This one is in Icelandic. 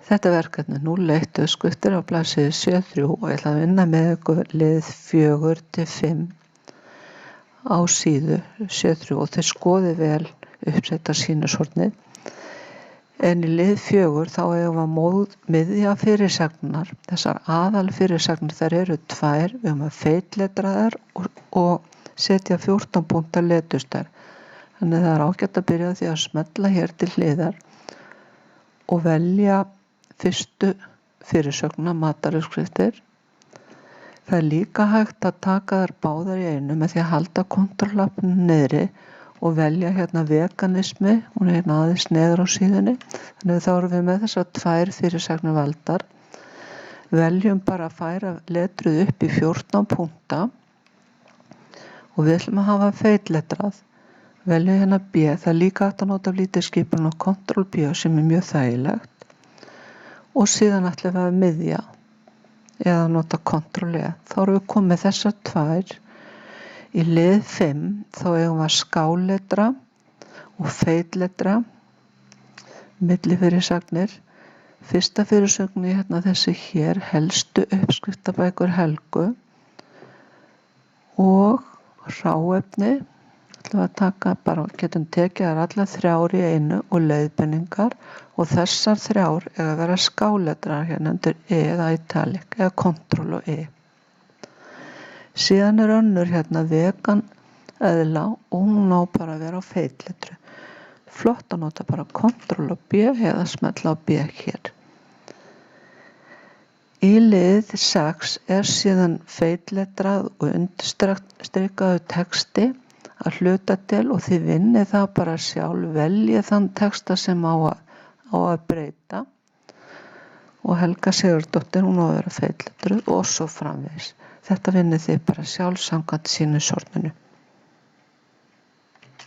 Þetta verkefni 0,1 uppskriftir á blaðsíðu 73 og ég ætla að vinna með ykkur lið 4 til 5 á síðu 73 og þau skoði vel uppsetta sýnishornið. En í lið 4 þá eigum við að miðja fyrirsagnar, þessar aðal fyrirsagnir, þær eru 2, við eigum að feitletra þær og setja 14 punkta leturstar. Þannig það er ágætt að byrja á því að smella hér til hliðar og velja fyrstu fyrirsögnina, mataruppskriftir. Það er líka hægt að taka þær báðar í einu með því að halda kontrollknappnum niðri og velja hérna veganismi, hún er hérna aðeins neður á síðunni. Þannig þá erum við með þessar 2 fyrirsagnir valdar. Veljum bara að færa letruð upp í 14 punkta og við ætlum að hafa feitletrað. Veljum hérna B, það er líka hægt að nota lítið skipun og Ctrl B sem er mjög þægilegt. Og síðan ætlum við að miðja eða nota Ctrl E. Þá erum við komið með þessar 2. Í lið 5 þá eigum við að skáletra og feitletra millifyrirsagnir. Fyrsta fyrirsögnin hérna þessi hér, helstu uppskriftabækur Helgu og hráefni. Ætlum við að taka bara, getum tekið þær allar 3 í einu og leiðbeiningar og þessar 3 eiga að vera skáletrar hérna undir E eða italic eða Ctrl og E. Síðan er önnur hérna vegan eðla og hún á bara að vera á feitletru. Flott að nota bara Ctrl og B eða smella á B hér. Í lið 6 er síðan feitletrað og undirstrikaður texti að hluta til og þið vinnið það bara sjálf, veljið þann texta sem á að breyta og Helga Sigurðardóttir, hún á að vera feitletruð og svo framvegis. Þetta vinnið þið bara sjálf samkvæmt sýnishorninu.